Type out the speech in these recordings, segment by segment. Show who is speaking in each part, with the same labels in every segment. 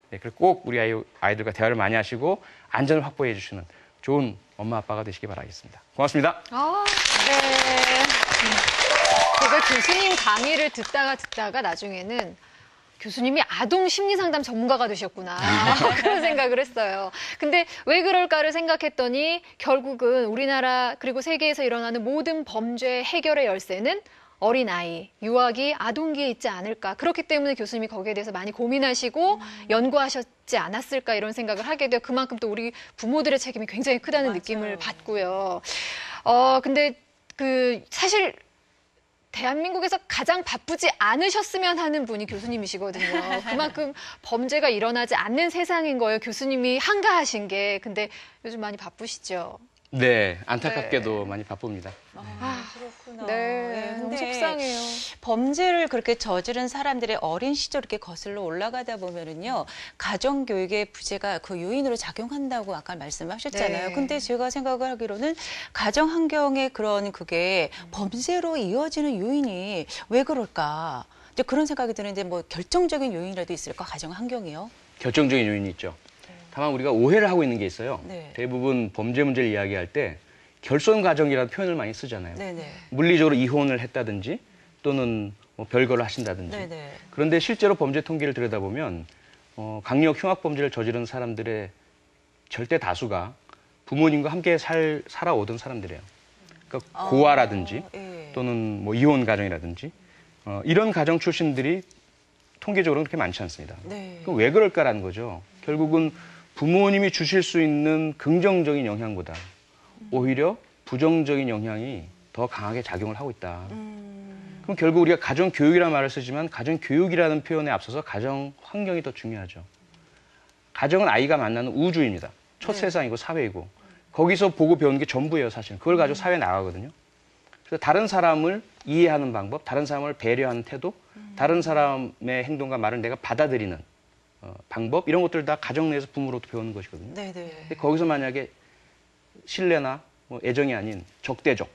Speaker 1: 네, 그리고 꼭 우리 아이들과 대화를 많이 하시고 안전을 확보해 주시는 좋은 엄마 아빠가 되시기 바라겠습니다. 고맙습니다.
Speaker 2: 네. 제가 교수님 강의를 듣다가 나중에는 교수님이 아동 심리상담 전문가가 되셨구나 그런 생각을 했어요. 근데 왜 그럴까를 생각했더니 결국은 우리나라 그리고 세계에서 일어나는 모든 범죄 해결의 열쇠는 어린아이, 유아기, 아동기에 있지 않을까. 그렇기 때문에 교수님이 거기에 대해서 많이 고민하시고 연구하셨지 않았을까 이런 생각을 하게 돼요. 그만큼 또 우리 부모들의 책임이 굉장히 크다는 느낌을 받고요. 근데 사실 대한민국에서 가장 바쁘지 않으셨으면 하는 분이 교수님이시거든요. 그만큼 범죄가 일어나지 않는 세상인 거예요. 교수님이 한가하신 게. 근데 요즘 많이 바쁘시죠?
Speaker 1: 네, 안타깝게도 많이 바쁩니다.
Speaker 2: 그렇구나. 네, 너무 속상해요.
Speaker 3: 범죄를 그렇게 저지른 사람들의 어린 시절 이렇게 거슬러 올라가다 보면은요, 가정교육의 부재가 그 요인으로 작용한다고 아까 말씀하셨잖아요.
Speaker 2: 네.
Speaker 3: 근데 제가 생각을 하기로는 가정 환경의 그런 그게 범죄로 이어지는 요인이 왜 그럴까? 이제 그런 생각이 드는데 뭐 결정적인 요인이라도 있을까? 가정 환경이요?
Speaker 1: 결정적인 요인이 있죠. 다만 우리가 오해를 하고 있는 게 있어요.
Speaker 3: 네.
Speaker 1: 대부분 범죄 문제를 이야기할 때 결손 가정이라는 표현을 많이 쓰잖아요.
Speaker 3: 네네.
Speaker 1: 물리적으로 이혼을 했다든지 또는 뭐 별거를 하신다든지.
Speaker 3: 네네.
Speaker 1: 그런데 실제로 범죄 통계를 들여다보면 강력 흉악 범죄를 저지른 사람들의 절대 다수가 부모님과 함께 살아오던 사람들이에요. 그러니까 고아라든지
Speaker 3: 예.
Speaker 1: 또는 뭐 이혼 가정이라든지 이런 가정 출신들이 통계적으로는 그렇게 많지 않습니다.
Speaker 3: 네.
Speaker 1: 그럼 왜 그럴까라는 거죠. 결국은 부모님이 주실 수 있는 긍정적인 영향보다 오히려 부정적인 영향이 더 강하게 작용을 하고 있다. 그럼 결국 우리가 가정교육이라는 말을 쓰지만 가정교육이라는 표현에 앞서서 가정 환경이 더 중요하죠. 가정은 아이가 만나는 우주입니다. 첫 세상이고 사회이고 거기서 보고 배우는 게 전부예요, 사실. 그걸 가지고 사회에 나가거든요. 그래서 다른 사람을 이해하는 방법, 다른 사람을 배려하는 태도, 다른 사람의 행동과 말을 내가 받아들이는 방법 이런 것들 다 가정 내에서 부모로부터 배우는 것이거든요.
Speaker 3: 네네.
Speaker 1: 근데 거기서 만약에 신뢰나 뭐 애정이 아닌 적대적,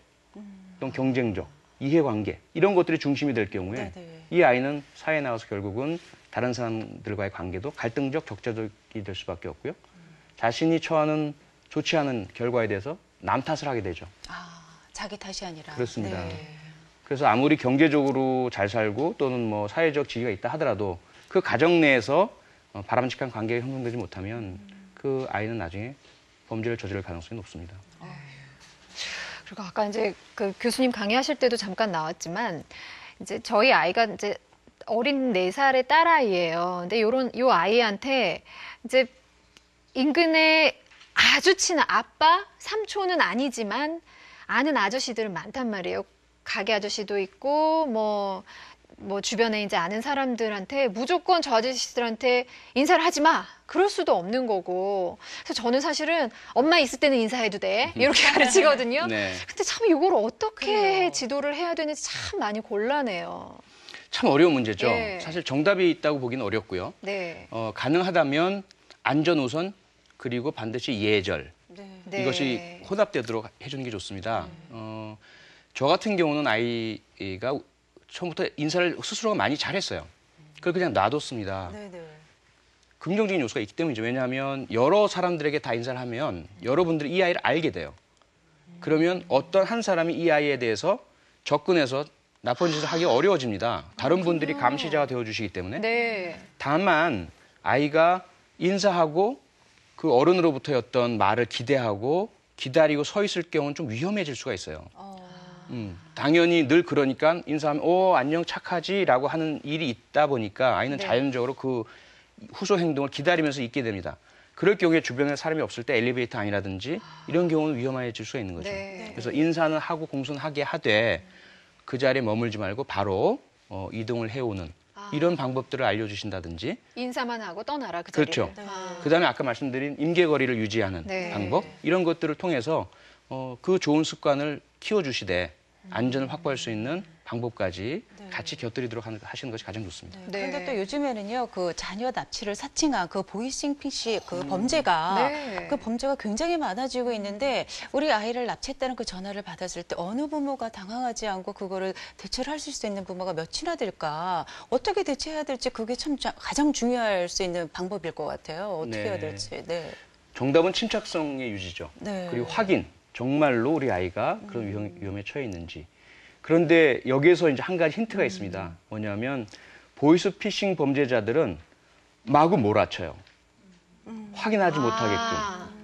Speaker 1: 또는 경쟁적, 이해관계 이런 것들이 중심이 될 경우에
Speaker 3: 네네.
Speaker 1: 이 아이는 사회에 나와서 결국은 다른 사람들과의 관계도 갈등적, 적대적이 될 수밖에 없고요. 자신이 처하는 좋지 않은 결과에 대해서 남 탓을 하게 되죠.
Speaker 3: 자기 탓이 아니라.
Speaker 1: 그렇습니다.
Speaker 3: 네.
Speaker 1: 그래서 아무리 경제적으로 잘 살고 또는 뭐 사회적 지위가 있다 하더라도 그 가정 내에서 바람직한 관계가 형성되지 못하면 그 아이는 나중에 범죄를 저지를 가능성이 높습니다.
Speaker 2: 그리고 아까 이제 그 교수님 강의하실 때도 잠깐 나왔지만 이제 저희 아이가 이제 어린 4살의 딸아이예요. 근데 요 아이한테 이제 인근에 아주 친한 아빠, 삼촌은 아니지만 아는 아저씨들은 많단 말이에요. 가게 아저씨도 있고 뭐 주변에 이제 아는 사람들한테 무조건 저 아저씨들한테 인사를 하지 마. 그럴 수도 없는 거고. 그래서 저는 사실은 엄마 있을 때는 인사해도 돼. 이렇게 가르치거든요.
Speaker 1: 네.
Speaker 2: 근데 참 이걸 어떻게 지도를 해야 되는지 참 많이 곤란해요.
Speaker 1: 참 어려운 문제죠.
Speaker 2: 네.
Speaker 1: 사실 정답이 있다고 보기는 어렵고요.
Speaker 2: 네.
Speaker 1: 가능하다면 안전 우선 그리고 반드시 예절
Speaker 2: 네.
Speaker 1: 이것이 혼합되도록 해주는 게 좋습니다. 저 같은 경우는 아이가 처음부터 인사를 스스로가 많이 잘했어요. 그걸 그냥 놔뒀습니다.
Speaker 3: 네네.
Speaker 1: 긍정적인 요소가 있기 때문이죠. 왜냐하면 여러 사람들에게 다 인사를 하면 여러분들이 이 아이를 알게 돼요. 그러면 어떤 한 사람이 이 아이에 대해서 접근해서 나쁜 짓을 하기 어려워집니다. 다른 분들이 감시자가 되어주시기 때문에.
Speaker 2: 네.
Speaker 1: 다만 아이가 인사하고 그 어른으로부터의 어떤 말을 기대하고 기다리고 서 있을 경우는 좀 위험해질 수가 있어요. 당연히 늘 그러니까 인사하면 안녕 착하지라고 하는 일이 있다 보니까 아이는 자연적으로 그 후소 행동을 기다리면서 있게 됩니다. 그럴 경우에 주변에 사람이 없을 때 엘리베이터 안이라든지 이런 경우는 위험해질 수가 있는 거죠.
Speaker 2: 네.
Speaker 1: 그래서 인사는 하고 공손하게 하되 그 자리에 머물지 말고 바로 이동을 해오는 이런 방법들을 알려주신다든지.
Speaker 2: 인사만 하고 떠나라 그 자리를.
Speaker 1: 그렇죠. 그다음에 아까 말씀드린 임계거리를 유지하는
Speaker 2: 네.
Speaker 1: 방법 이런 것들을 통해서 그 좋은 습관을 키워주시되 안전을 확보할 수 있는 방법까지
Speaker 3: 네.
Speaker 1: 같이 곁들이도록 하시는 것이 가장 좋습니다.
Speaker 3: 네.
Speaker 2: 네.
Speaker 3: 그런데 또 요즘에는요, 그 자녀 납치를 사칭한 그 보이싱피싱 그 범죄가
Speaker 2: 네.
Speaker 3: 그 범죄가 굉장히 많아지고 있는데 우리 아이를 납치했다는 그 전화를 받았을 때 어느 부모가 당황하지 않고 그거를 대처를 할 수 있는 부모가 몇이나 될까? 어떻게 대처해야 될지 그게 참 가장 중요할 수 있는 방법일 것 같아요. 어떻게
Speaker 1: 네.
Speaker 3: 해야 될지. 네.
Speaker 1: 정답은 침착성의 유지죠.
Speaker 3: 네.
Speaker 1: 그리고 확인, 정말로 우리 아이가 그런 위험에 처해 있는지. 그런데 여기에서 이제 한 가지 힌트가 있습니다. 뭐냐면 보이스피싱 범죄자들은 마구 몰아쳐요. 확인하지 못하게끔.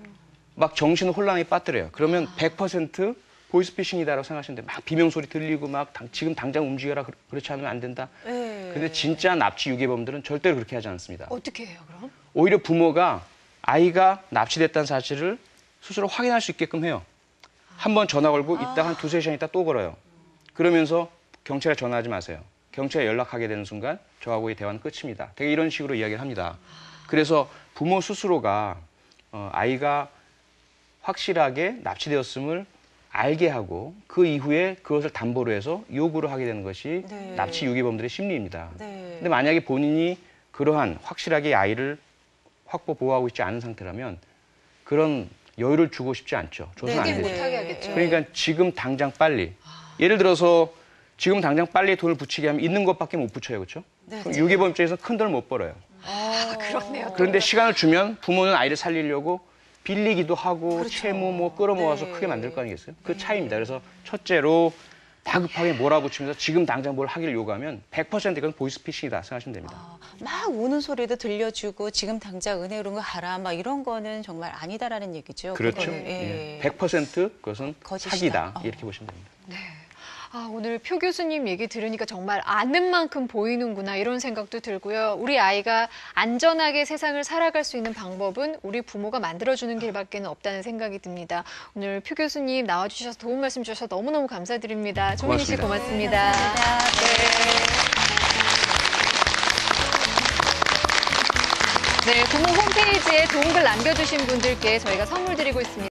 Speaker 1: 막 정신 혼란에 빠뜨려요. 그러면 100% 보이스피싱이다라고 생각하시면 돼요. 막 비명소리 들리고 막 지금 당장 움직여라. 그렇지 않으면 안 된다.
Speaker 3: 네.
Speaker 1: 근데 진짜 납치 유괴범들은 절대로 그렇게 하지 않습니다.
Speaker 2: 어떻게 해요, 그럼?
Speaker 1: 오히려 부모가 아이가 납치됐다는 사실을 스스로 확인할 수 있게끔 해요. 한 번 전화 걸고 이따 한 두세 시간 있다 또 걸어요. 그러면서 경찰에 전화하지 마세요. 경찰에 연락하게 되는 순간 저하고의 대화는 끝입니다. 되게 이런 식으로 이야기를 합니다. 그래서 부모 스스로가 아이가 확실하게 납치되었음을 알게 하고 그 이후에 그것을 담보로 해서 요구를 하게 되는 것이
Speaker 3: 네.
Speaker 1: 납치 유괴범들의 심리입니다.
Speaker 3: 네.
Speaker 1: 근데 만약에 본인이 그러한 확실하게 아이를 확보 보호하고 있지 않은 상태라면 그런 여유를 주고 싶지 않죠. 줘서는 안
Speaker 2: 네,
Speaker 1: 되죠.
Speaker 2: 못하게 하겠죠.
Speaker 1: 그러니까 지금 당장 빨리. 예를 들어서 지금 당장 빨리 돈을 붙이게 하면 있는 것밖에 못 붙여요. 그렇죠?
Speaker 3: 네.
Speaker 1: 그럼 유괴범 입장에서 큰 돈을 못 벌어요.
Speaker 2: 그렇네요.
Speaker 1: 그런데 시간을 주면 부모는 아이를 살리려고 빌리기도 하고
Speaker 3: 그렇죠.
Speaker 1: 채무 뭐 끌어모아서
Speaker 3: 네.
Speaker 1: 크게 만들 거 아니겠어요? 그 차이입니다. 그래서 첫째로 다급하게 몰아붙이면서 지금 당장 뭘 하기를 요구하면 100% 이건 보이스피싱이다 생각하시면 됩니다.
Speaker 3: 막 우는 소리도 들려주고 지금 당장 은혜로 거 하라 막 이런 거는 정말 아니다라는 얘기죠.
Speaker 1: 그렇죠.
Speaker 3: 그거는. 예.
Speaker 1: 100% 그것은
Speaker 3: 거짓이다.
Speaker 1: 사기다 이렇게 보시면 됩니다.
Speaker 2: 아, 오늘 표 교수님 얘기 들으니까 정말 아는 만큼 보이는구나 이런 생각도 들고요. 우리 아이가 안전하게 세상을 살아갈 수 있는 방법은 우리 부모가 만들어주는 길밖에 없다는 생각이 듭니다. 오늘 표 교수님 나와주셔서 도움 말씀 주셔서 너무너무 감사드립니다. 조민희 씨 고맙습니다. 네, 부모 홈페이지에 도움글 남겨주신 분들께 저희가 선물 드리고 있습니다.